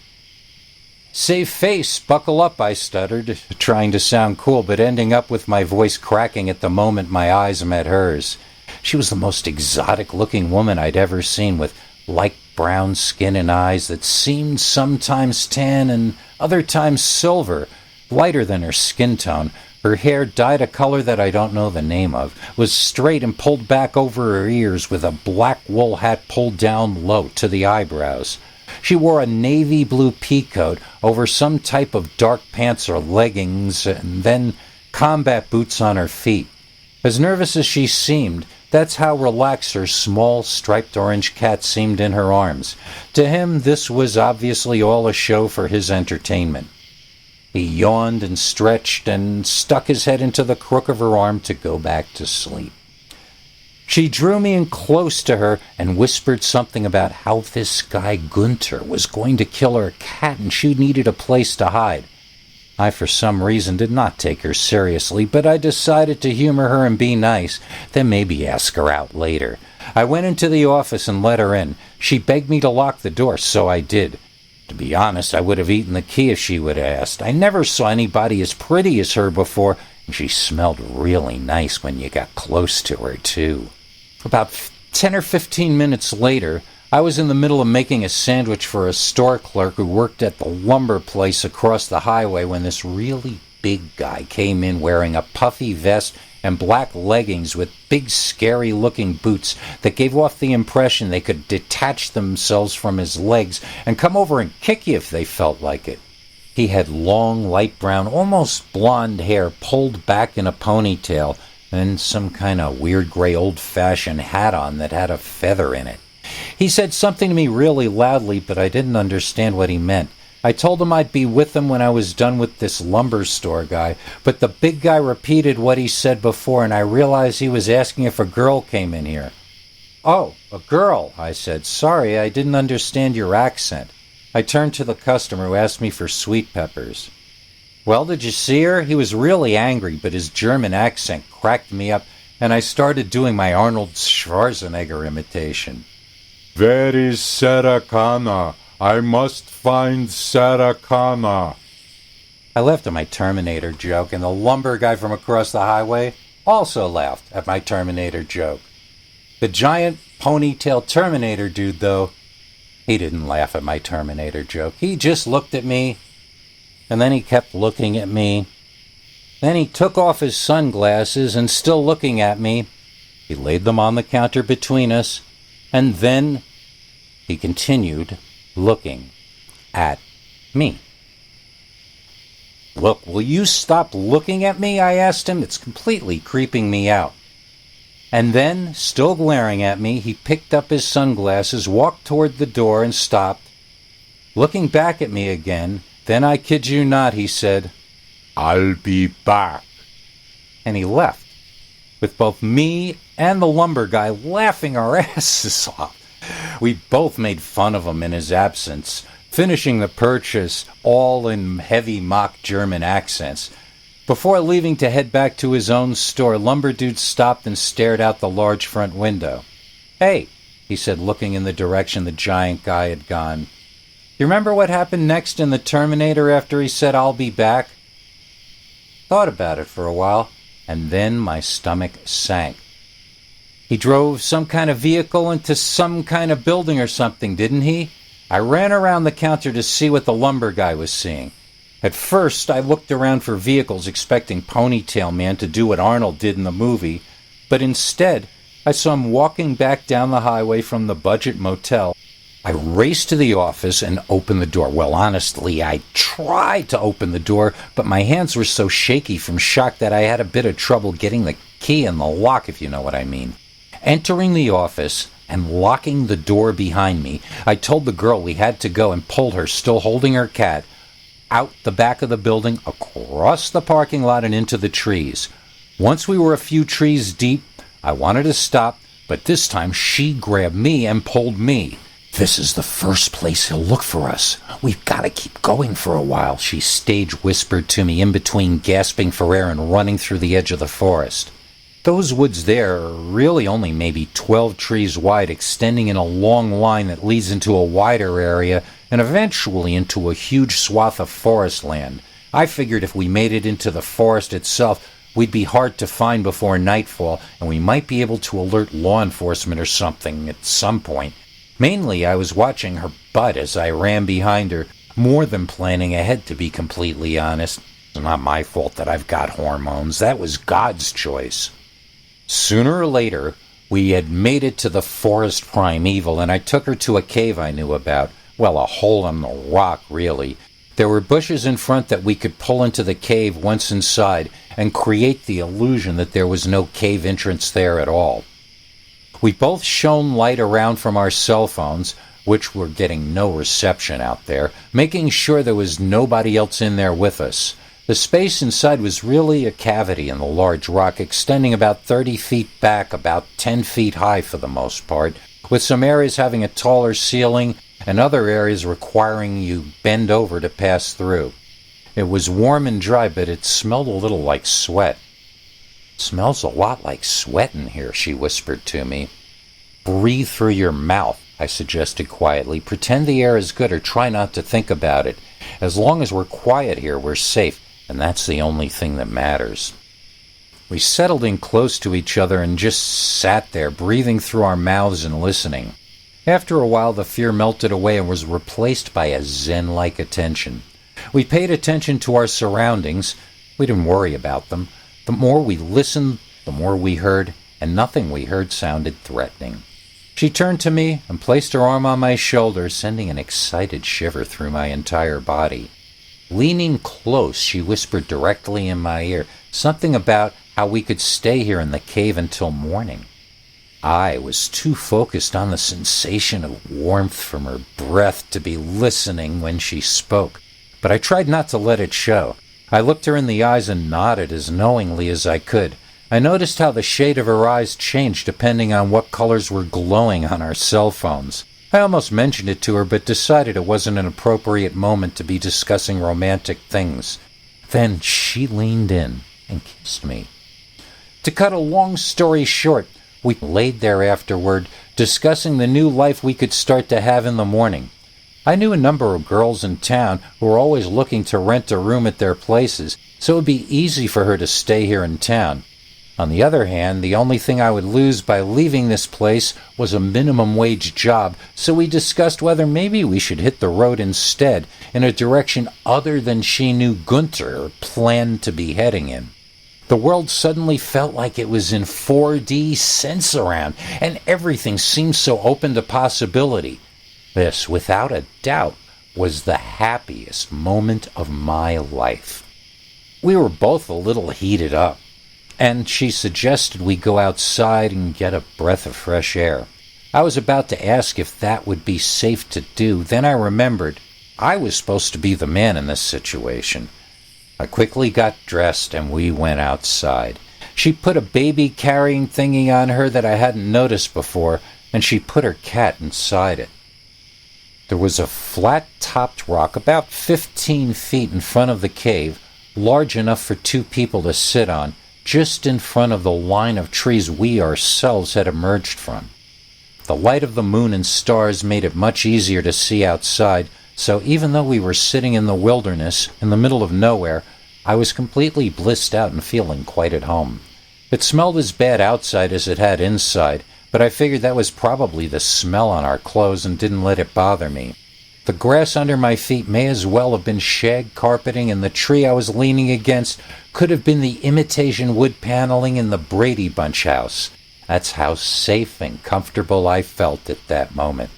"Save face, buckle up," I stuttered, trying to sound cool, but ending up with my voice cracking at the moment my eyes met hers. She was the most exotic-looking woman I'd ever seen, with light brown skin and eyes that seemed sometimes tan and other times silver, lighter than her skin tone. Her hair, dyed a color that I don't know the name of, was straight and pulled back over her ears with a black wool hat pulled down low to the eyebrows. She wore a navy blue peacoat over some type of dark pants or leggings, and then combat boots on her feet. As nervous as she seemed, that's how relaxed her small, striped orange cat seemed in her arms. To him, this was obviously all a show for his entertainment. He yawned and stretched and stuck his head into the crook of her arm to go back to sleep. She drew me in close to her and whispered something about how this guy Gunter was going to kill her cat and she needed a place to hide. I, for some reason, did not take her seriously, but I decided to humor her and be nice, then maybe ask her out later. I went into the office and let her in. She begged me to lock the door, so I did. To be honest, I would have eaten the key if she would have asked. I never saw anybody as pretty as her before, and she smelled really nice when you got close to her, too. About 10 or 15 minutes later, I was in the middle of making a sandwich for a store clerk who worked at the lumber place across the highway when this really big guy came in wearing a puffy vest and black leggings with big scary-looking boots that gave off the impression they could detach themselves from his legs and come over and kick you if they felt like it. He had long, light brown, almost blonde hair pulled back in a ponytail and some kind of weird gray old-fashioned hat on that had a feather in it. He said something to me really loudly, but I didn't understand what he meant. I told him I'd be with him when I was done with this lumber store guy, but the big guy repeated what he said before, and I realized he was asking if a girl came in here. "Oh, a girl," I said. "Sorry, I didn't understand your accent." I turned to the customer who asked me for sweet peppers. "Well, did you see her?" He was really angry, but his German accent cracked me up, and I started doing my Arnold Schwarzenegger imitation. "Where is Sarah Connor? I must find Sarah Connor." I laughed at my Terminator joke, and the lumber guy from across the highway also laughed at my Terminator joke. The giant ponytail Terminator dude, though, he didn't laugh at my Terminator joke. He just looked at me, and then he kept looking at me. Then he took off his sunglasses, and still looking at me, he laid them on the counter between us, and then he continued looking at me. "Look, will you stop looking at me?" I asked him. "It's completely creeping me out." And then, still glaring at me, he picked up his sunglasses, walked toward the door, and stopped. Looking back at me again, then I kid you not, he said, "I'll be back." and he left, with both me and the lumber guy laughing our asses off. We both made fun of him in his absence, finishing the purchase all in heavy mock German accents. Before leaving to head back to his own store, Lumber Dude stopped and stared out the large front window. "Hey," he said, looking in the direction the giant guy had gone. "You remember what happened next in the Terminator after he said, 'I'll be back'?" Thought about it for a while, and then my stomach sank. "He drove some kind of vehicle into some kind of building or something, didn't he?" I ran around the counter to see what the lumber guy was seeing. At first, I looked around for vehicles expecting Ponytail Man to do what Arnold did in the movie, but instead, I saw him walking back down the highway from the budget motel. I raced to the office and opened the door. Well, honestly, I tried to open the door, but my hands were so shaky from shock that I had a bit of trouble getting the key in the lock, if you know what I mean. Entering the office and locking the door behind me, I told the girl we had to go and pulled her, still holding her cat, out the back of the building, across the parking lot and into the trees. Once we were a few trees deep, I wanted to stop, but this time she grabbed me and pulled me. "This is the first place he'll look for us. We've got to keep going for a while," she stage whispered to me in between gasping for air and running through the edge of the forest. Those woods there are really only maybe 12 trees wide, extending in a long line that leads into a wider area and eventually into a huge swath of forest land. I figured if we made it into the forest itself, we'd be hard to find before nightfall, and we might be able to alert law enforcement or something at some point. Mainly, I was watching her butt as I ran behind her, more than planning ahead, to be completely honest. It's not my fault that I've got hormones. That was God's choice. Sooner or later, we had made it to the forest primeval, and I took her to a cave I knew about. Well, a hole in the rock, really. There were bushes in front that we could pull into the cave once inside and create the illusion that there was no cave entrance there at all. We both shone light around from our cell phones, which were getting no reception out there, making sure there was nobody else in there with us. The space inside was really a cavity in the large rock, extending about 30 feet back, about 10 feet high for the most part, with some areas having a taller ceiling and other areas requiring you bend over to pass through. It was warm and dry, but it smelled a little like sweat. "Smells a lot like sweat in here," she whispered to me. "Breathe through your mouth," I suggested quietly. "Pretend the air is good or try not to think about it. As long as we're quiet here, we're safe, and that's the only thing that matters." We settled in close to each other and just sat there, breathing through our mouths and listening. After a while, the fear melted away and was replaced by a zen-like attention. We paid attention to our surroundings. We didn't worry about them. The more we listened, the more we heard, and nothing we heard sounded threatening. She turned to me and placed her arm on my shoulder, sending an excited shiver through my entire body. Leaning close, she whispered directly in my ear, something about how we could stay here in the cave until morning. I was too focused on the sensation of warmth from her breath to be listening when she spoke, but I tried not to let it show. I looked her in the eyes and nodded as knowingly as I could. I noticed how the shade of her eyes changed depending on what colors were glowing on our cell phones. I almost mentioned it to her, but decided it wasn't an appropriate moment to be discussing romantic things. Then she leaned in and kissed me. To cut a long story short, we laid there afterward, discussing the new life we could start to have in the morning. I knew a number of girls in town who were always looking to rent a room at their places, so it would be easy for her to stay here in town. On the other hand, the only thing I would lose by leaving this place was a minimum wage job, so we discussed whether maybe we should hit the road instead, in a direction other than she knew Gunther planned to be heading in. The world suddenly felt like it was in 4D Sense-Around, and everything seemed so open to possibility. This, without a doubt, was the happiest moment of my life. We were both a little heated up. and she suggested we go outside and get a breath of fresh air. I was about to ask if that would be safe to do, then I remembered I was supposed to be the man in this situation. I quickly got dressed and we went outside. She put a baby carrying thingy on her that I hadn't noticed before, and she put her cat inside it. There was a flat-topped rock about 15 feet in front of the cave, large enough for 2 people to sit on, just in front of the line of trees we ourselves had emerged from. The light of the moon and stars made it much easier to see outside, so even though we were sitting in the wilderness, in the middle of nowhere, I was completely blissed out and feeling quite at home. It smelled as bad outside as it had inside, but I figured that was probably the smell on our clothes and didn't let it bother me. The grass under my feet may as well have been shag carpeting, and the tree I was leaning against could have been the imitation wood paneling in the Brady Bunch house. That's how safe and comfortable I felt at that moment.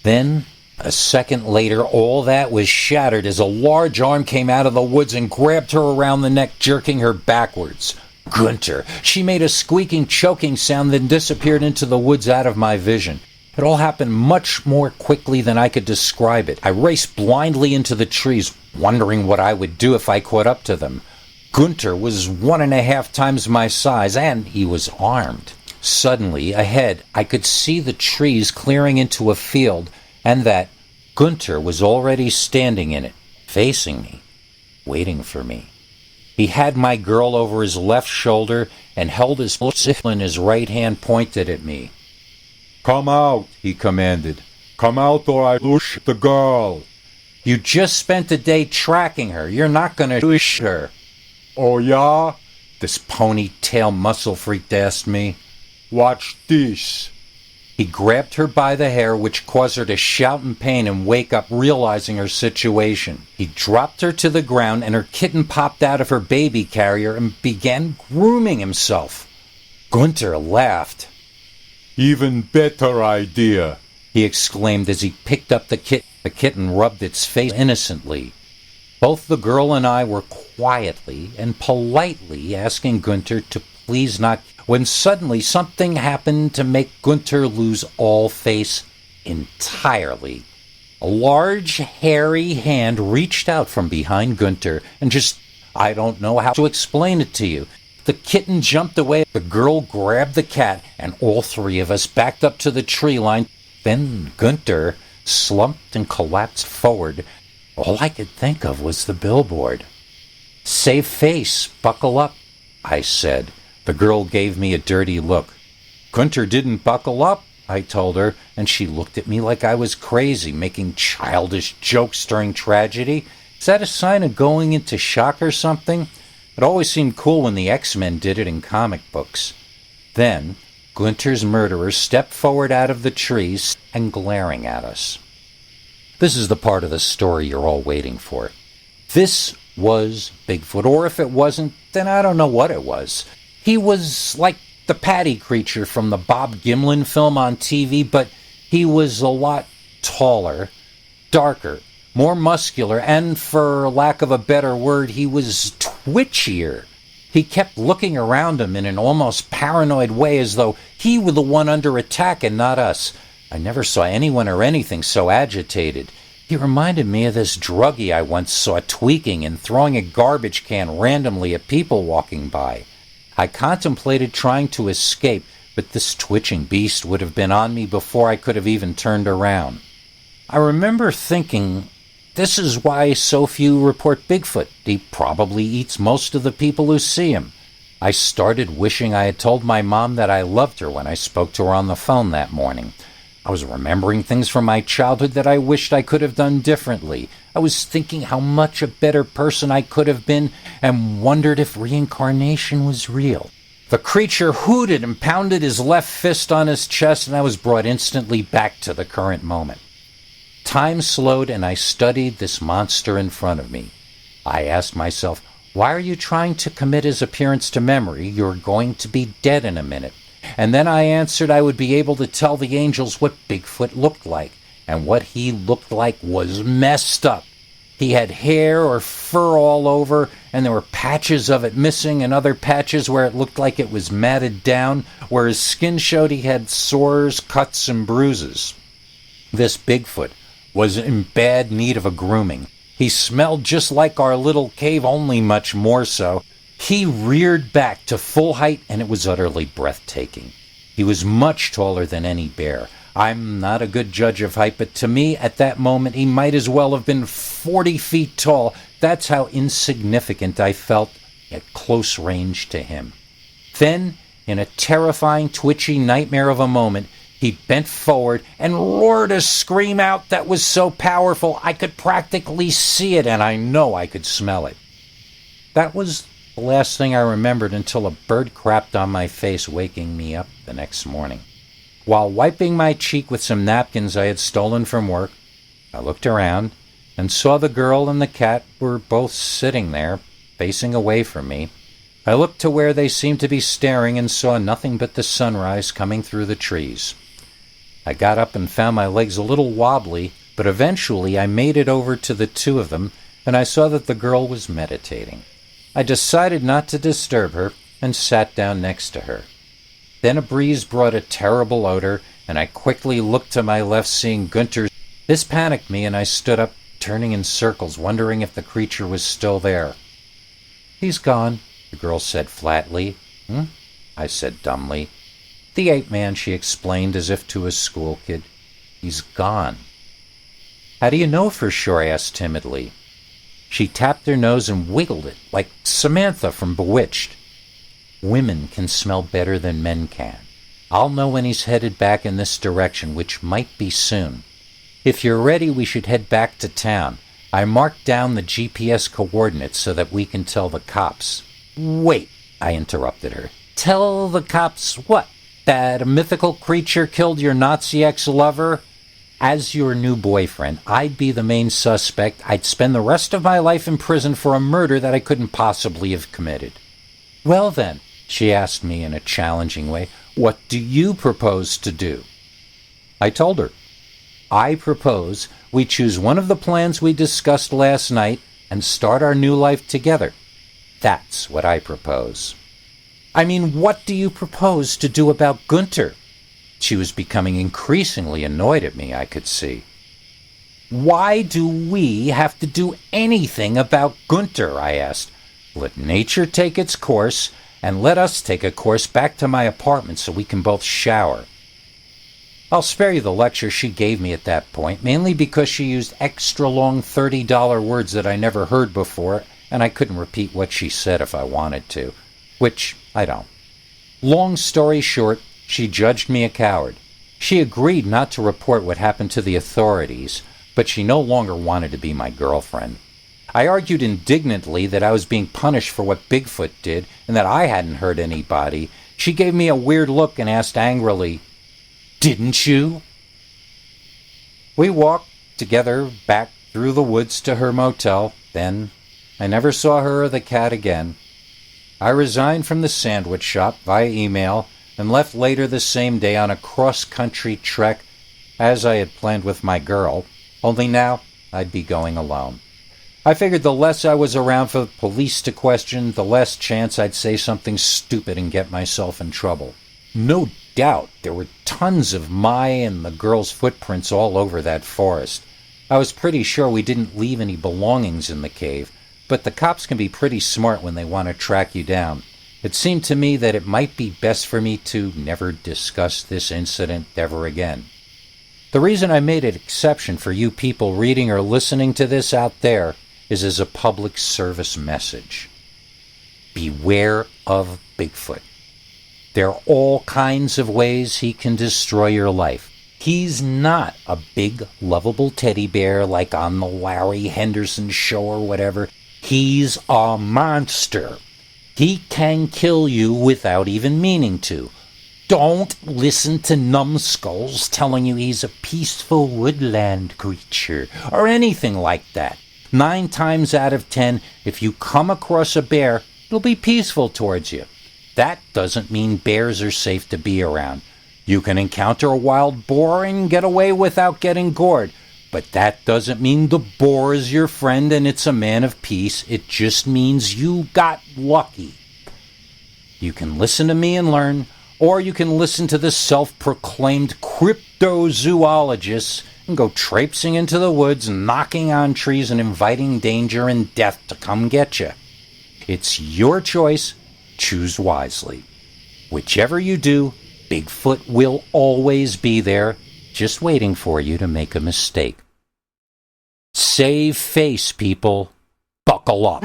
Then, a second later, all that was shattered as a large arm came out of the woods and grabbed her around the neck, jerking her backwards. Gunter! She made a squeaking, choking sound, then disappeared into the woods out of my vision. It all happened much more quickly than I could describe it. I raced blindly into the trees, wondering what I would do if I caught up to them. Gunter was 1.5 times my size, and he was armed. Suddenly, ahead, I could see the trees clearing into a field, and that Gunter was already standing in it, facing me, waiting for me. He had my girl over his left shoulder and held his pistol in his right hand pointed at me. "Come out," he commanded. "Come out or I lose the girl." "You just spent the day tracking her. You're not going to lose her." "Oh, yeah? This ponytail muscle freak asked me. Watch this." He grabbed her by the hair, which caused her to shout in pain and wake up, realizing her situation. He dropped her to the ground, and her kitten popped out of her baby carrier and began grooming himself. Gunter laughed. "Even better idea," he exclaimed as he picked up the kitten. The kitten rubbed its face innocently. Both the girl and I were quietly and politely asking Gunter to please not, when suddenly something happened to make Gunter lose all face entirely. A large, hairy hand reached out from behind Gunter and I don't know how to explain it to you. The kitten jumped away, the girl grabbed the cat, and all 3 of us backed up to the tree line. Then Gunter slumped and collapsed forward. All I could think of was the billboard. "Save face, buckle up," I said. The girl gave me a dirty look. "Gunter didn't buckle up," I told her, and she looked at me like I was crazy, making childish jokes during tragedy. Is that a sign of going into shock or something? It always seemed cool when the X-Men did it in comic books. Then, Gunter's murderer stepped forward out of the trees and glaring at us. This is the part of the story you're all waiting for. This was Bigfoot, or if it wasn't, then I don't know what it was. He was like the Patty creature from the Bob Gimlin film on TV, but he was a lot taller, darker, more muscular, and for lack of a better word, he was twitchier. He kept looking around him in an almost paranoid way as though he were the one under attack and not us. I never saw anyone or anything so agitated. He reminded me of this druggie I once saw tweaking and throwing a garbage can randomly at people walking by. I contemplated trying to escape, but this twitching beast would have been on me before I could have even turned around. I remember thinking, this is why so few report Bigfoot. He probably eats most of the people who see him. I started wishing I had told my mom that I loved her when I spoke to her on the phone that morning. I was remembering things from my childhood that I wished I could have done differently. I was thinking how much a better person I could have been and wondered if reincarnation was real. The creature hooted and pounded his left fist on his chest, and I was brought instantly back to the current moment. Time slowed, and I studied this monster in front of me. I asked myself, why are you trying to commit his appearance to memory? You're going to be dead in a minute. And then I answered I would be able to tell the angels what Bigfoot looked like, and what he looked like was messed up. He had hair or fur all over, and there were patches of it missing and other patches where it looked like it was matted down, where his skin showed he had sores, cuts, and bruises. This Bigfoot was in bad need of a grooming. He smelled just like our little cave, only much more so. He reared back to full height, and it was utterly breathtaking. He was much taller than any bear. I'm not a good judge of height, but to me, at that moment, he might as well have been 40 feet tall. That's how insignificant I felt at close range to him. Then, in a terrifying, twitchy nightmare of a moment, he bent forward and roared a scream out that was so powerful I could practically see it, and I know I could smell it. That was the last thing I remembered until a bird crapped on my face, waking me up the next morning. While wiping my cheek with some napkins I had stolen from work, I looked around and saw the girl and the cat were both sitting there, facing away from me. I looked to where they seemed to be staring and saw nothing but the sunrise coming through the trees. I got up and found my legs a little wobbly, but eventually I made it over to the two of them, and I saw that the girl was meditating. I decided not to disturb her and sat down next to her. Then a breeze brought a terrible odor, and I quickly looked to my left, seeing Gunter. This panicked me, and I stood up, turning in circles, wondering if the creature was still there. "He's gone," the girl said flatly. I said dumbly. "The ape man," she explained as if to a school kid. "He's gone." "How do you know for sure?" I asked timidly. She tapped her nose and wiggled it, like Samantha from Bewitched. "Women can smell better than men can. I'll know when he's headed back in this direction, which might be soon. If you're ready, we should head back to town. I marked down the GPS coordinates so that we can tell the cops." "Wait," I interrupted her. "Tell the cops what? That a mythical creature killed your Nazi ex-lover? As your new boyfriend, I'd be the main suspect. I'd spend the rest of my life in prison for a murder that I couldn't possibly have committed." "Well then," she asked me in a challenging way, "what do you propose to do?" I told her. "I propose we choose one of the plans we discussed last night and start our new life together. That's what I propose." "I mean, what do you propose to do about Gunter?" She was becoming increasingly annoyed at me, I could see. "Why do we have to do anything about Gunter?" I asked. "Let nature take its course, and let us take a course back to my apartment so we can both shower." I'll spare you the lecture she gave me at that point, mainly because she used extra long $30 words that I never heard before, and I couldn't repeat what she said if I wanted to, which I don't. Long story short, she judged me a coward. She agreed not to report what happened to the authorities, but she no longer wanted to be my girlfriend. I argued indignantly that I was being punished for what Bigfoot did and that I hadn't hurt anybody. She gave me a weird look and asked angrily, "Didn't you?" We walked together back through the woods to her motel. Then I never saw her or the cat again. I resigned from the sandwich shop via email and left later the same day on a cross-country trek as I had planned with my girl, only now I'd be going alone. I figured the less I was around for the police to question, the less chance I'd say something stupid and get myself in trouble. No doubt there were tons of my and the girl's footprints all over that forest. I was pretty sure we didn't leave any belongings in the cave, but the cops can be pretty smart when they want to track you down. It seemed to me that it might be best for me to never discuss this incident ever again. The reason I made an exception for you people reading or listening to this out there is as a public service message. Beware of Bigfoot. There are all kinds of ways he can destroy your life. He's not a big, lovable teddy bear like on the Larry Henderson show or whatever. He's a monster. He can kill you without even meaning to. Don't listen to numbskulls telling you he's a peaceful woodland creature or anything like that. 9 times out of 10, if you come across a bear, it'll be peaceful towards you. That doesn't mean bears are safe to be around. You can encounter a wild boar and get away without getting gored, But that doesn't mean the boar is your friend and it's a man of peace. It just means you got lucky. You can listen to me and learn, or you can listen to the self-proclaimed cryptozoologists and go traipsing into the woods, knocking on trees and inviting danger and death to come get you. It's your choice. Choose wisely. Whichever you do, Bigfoot will always be there, just waiting for you to make a mistake. Save face, people. Buckle up.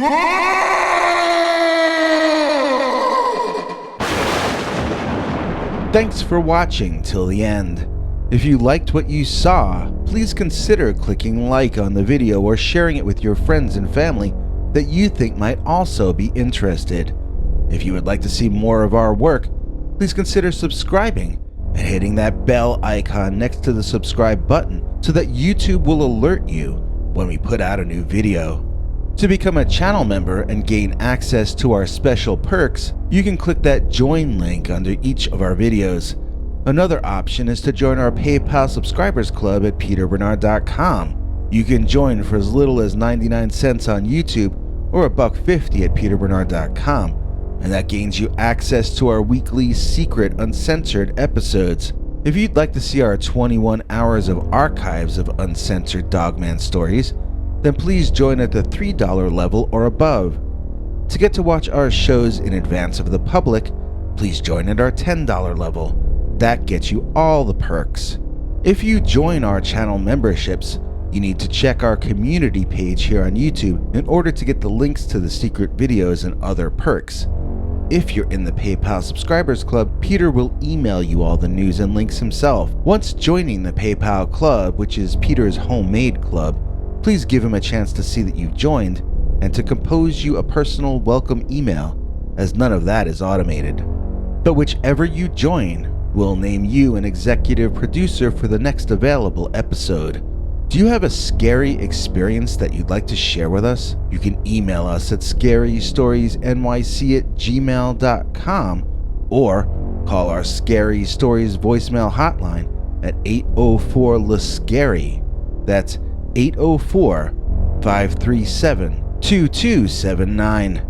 Thanks for watching till the end. If you liked what you saw, please consider clicking like on the video or sharing it with your friends and family that you think might also be interested. If you would like to see more of our work, please consider subscribing and hitting that bell icon next to the subscribe button so that YouTube will alert you when we put out a new video. To become a channel member and gain access to our special perks, you can click that join link under each of our videos. Another option is to join our PayPal subscribers club at peterbernard.com. You can join for as little as 99 cents on YouTube or $1.50 at peterbernard.com, and that gains you access to our weekly secret uncensored episodes. If you'd like to see our 21 hours of archives of uncensored Dogman stories, then please join at the $3 level or above. To get to watch our shows in advance of the public, please join at our $10 level. That gets you all the perks. If you join our channel memberships, you need to check our community page here on YouTube in order to get the links to the secret videos and other perks. If you're in the PayPal subscribers club, Peter will email you all the news and links himself. Once joining the PayPal club, which is Peter's homemade club, please give him a chance to see that you've joined and to compose you a personal welcome email, as none of that is automated. But whichever you join, we'll name you an executive producer for the next available episode. Do you have a scary experience that you'd like to share with us? You can email us at scarystoriesnyc@gmail.com or call our Scary Stories voicemail hotline at 804-LA-SCARY. That's 804-537-2279.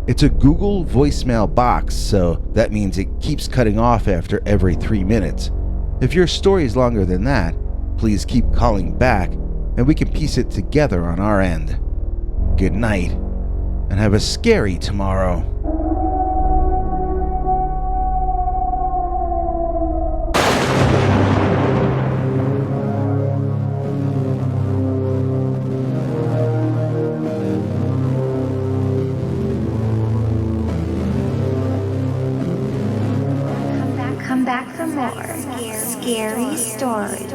It's a Google voicemail box, so that means it keeps cutting off after every 3 minutes. If your story is longer than that, please keep calling back and we can piece it together on our end. Good night, and have a scary tomorrow. Come back for more scary stories.